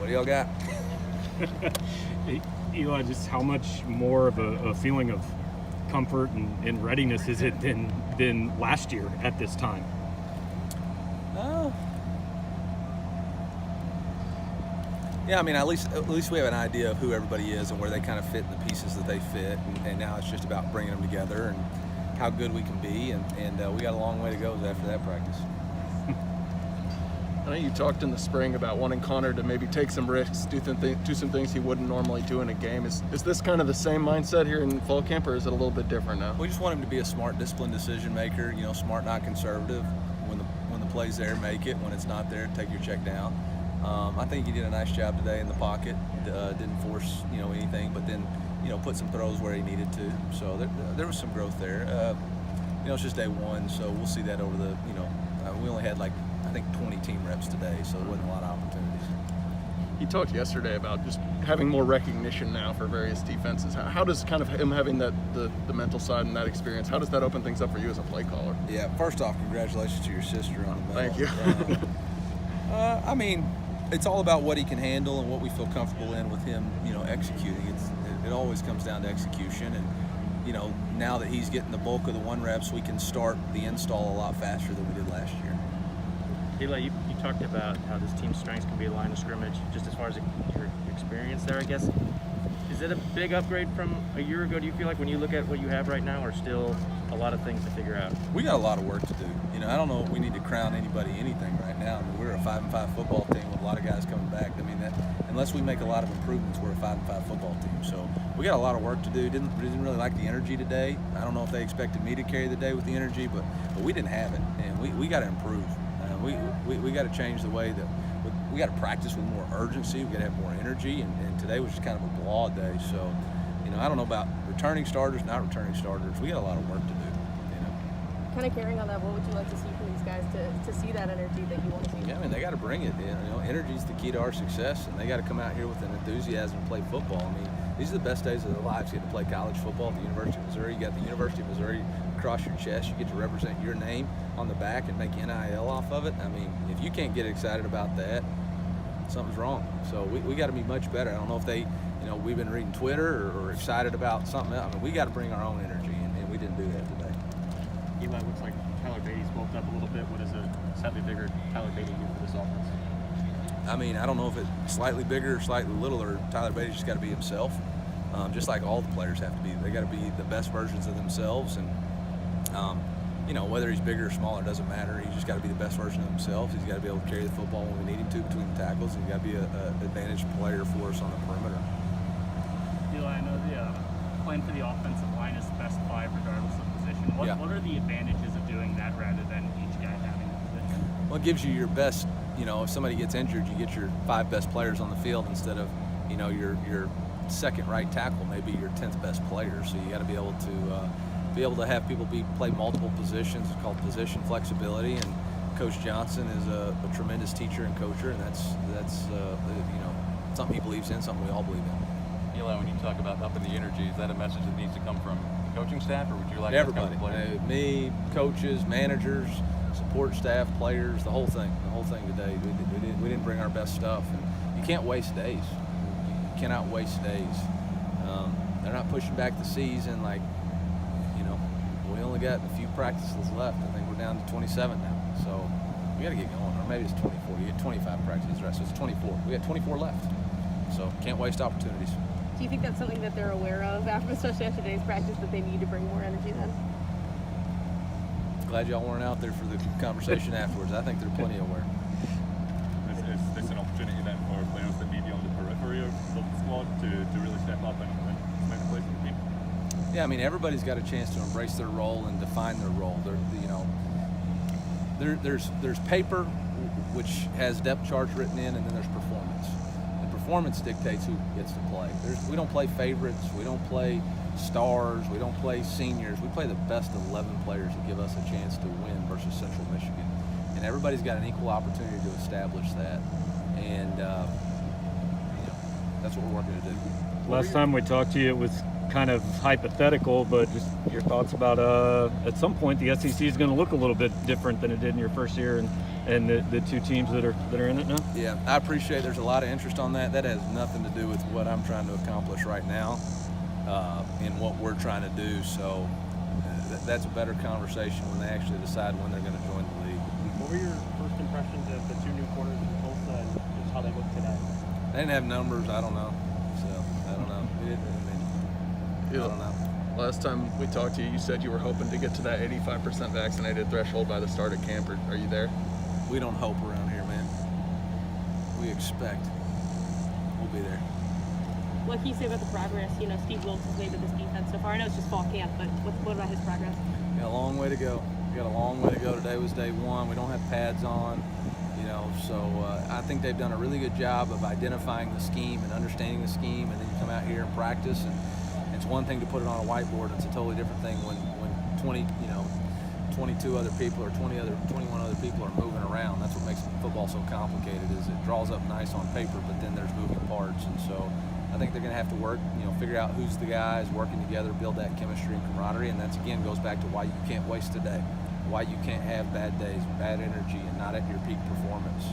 What do y'all got? Eli, just how much more of a feeling of comfort and readiness is it than last year at this time? Yeah, I mean, at least we have an idea of who everybody is and where they kind of fit in the pieces that they fit, and now it's just about bringing them together and how good we can be, and we got a long way to go after that practice. I know you talked in the spring about wanting Connor to maybe take some risks, do some things he wouldn't normally do in a game. Is this kind of the same mindset here in fall camp, or is it a little bit different now? We just want him to be a smart, disciplined decision maker. You know, smart, not conservative. When the play's there, make it. When it's not there, take your check down. I think he did a nice job today in the pocket. Didn't force anything, but then put some throws where he needed to. So there was some growth there. It's just day one, so we'll see that over the we only had I think 20 team reps today, so there wasn't a lot of opportunities. He talked yesterday about just having more recognition now for various defenses. How does kind of him having the mental side and that experience, how does that open things up for you as a play caller? Yeah, first off, congratulations to your sister on the medal. Thank you. I mean, it's all about what he can handle and what we feel comfortable in with him, executing. It always comes down to execution, and now that he's getting the bulk of the one reps, we can start the install a lot faster than we did last year. Eli, you talked about how this team's strengths can be a line of scrimmage. Just as far as your experience there, I guess, is it a big upgrade from a year ago? Do you feel like when you look at what you have right now, or still a lot of things to figure out? We got a lot of work to do. I don't know if we need to crown anybody anything right now. I mean, we're a 5-5 football team with a lot of guys coming back. I mean, unless we make a lot of improvements, we're a 5-5 football team. So we got a lot of work to do. Didn't really like the energy today. I don't know if they expected me to carry the day with the energy, but we didn't have it, and we got to improve. We got to change the way that we got to practice with more urgency. We got to have more energy, and today was just kind of a blah day. So, I don't know about returning starters, not returning starters. We got a lot of work to do. Kind of carrying on that, what would you like to see from these guys to see that energy that you want to see? Yeah, I mean, they got to bring it. Energy is the key to our success, and they got to come out here with an enthusiasm to play football. I mean, these are the best days of their lives. You get to play college football at the University of Missouri. You got the University of Missouri across your chest. You get to represent your name on the back and make NIL off of it. I mean, if you can't get excited about that, something's wrong. So we got to be much better. I don't know if they, we've been reading Twitter or excited about something else. I mean, we got to bring our own energy, and we didn't do that today. Eli, looks like Tyler Beatty's bulked up a little bit. What does a slightly bigger Tyler Beatty do for this offense? I mean, I don't know if it's slightly bigger or slightly littler. Tyler Beatty's just got to be himself, just like all the players have to be. They got to be the best versions of themselves, and whether he's bigger or smaller doesn't matter. He's just got to be the best version of himself. He's got to be able to carry the football when we need him to between the tackles, and he's got to be an advantage player for us on the perimeter. Eli, I know the plan for the offensive line is best five regardless of position. What are the advantages of doing that rather than each guy having a position? Well, it gives you your best, if somebody gets injured, you get your 5 best players on the field instead of, your second right tackle, maybe your 10th best player. So you got to be able to have people play multiple positions. It's called position flexibility, and Coach Johnson is a tremendous teacher and coacher, and that's something he believes in, something we all believe in. Eli, when you talk about upping the energy, is that a message that needs to come from the coaching staff, or would you like everybody? To come from players? Me, coaches, managers, support staff, players, the whole thing today. We didn't bring our best stuff, and you can't waste days. You cannot waste days. They're not pushing back the season we only got a few practices left. I think we're down to 27 now, so we got to get going. Or maybe it's 24. You get 25 practices, right? So it's 24. We got 24 left, so can't waste opportunities. Do you think that's something that they're aware of, especially after today's practice, that they need to bring more energy then? Glad y'all weren't out there for the conversation afterwards. I think they're plenty aware. Is this an opportunity then for players that may be on the periphery of the squad to really step up and make a place in the team? Yeah, I mean, everybody's got a chance to embrace their role and define their role. There's paper, which has depth charts written in, and then there's performance. And performance dictates who gets to play. We don't play favorites. We don't play stars. We don't play seniors. We play the best 11 players that give us a chance to win versus Central Michigan. And everybody's got an equal opportunity to establish that. And that's what we're working to do. Last time we talked to you, it was kind of hypothetical, but just your thoughts about at some point the SEC is going to look a little bit different than it did in your first year, and and the two teams that are in it now? Yeah, I appreciate there's a lot of interest on that. That has nothing to do with what I'm trying to accomplish right now in what we're trying to do. So that's a better conversation when they actually decide when they're going to join the league. What were your first impressions of the two new corners in Tulsa and just how they look today? They didn't have numbers. I don't know. So I don't know. I don't know. Last time we talked to you, you said you were hoping to get to that 85% vaccinated threshold by the start of camp. Are you there? We don't hope around here, man. We expect. We'll be there. What can you say about the progress? You know, Steve Wilkes has made with this defense so far. I know it's just fall camp, but what about his progress? We got a long way to go. We got a long way to go. Today was day one. We don't have pads on, you know, so I think they've done a really good job of identifying the scheme and understanding the scheme, and then you come out here and practice, and it's one thing to put it on a whiteboard. It's a totally different thing when 22 other people or 21 other people are moving around. That's what makes football so complicated, is it draws up nice on paper, but then there's moving parts. And so I think they're going to have to work, figure out who's the guys working together, build that chemistry and camaraderie. And that's, again, goes back to why you can't waste a day, why you can't have bad days, bad energy, and not at your peak performance.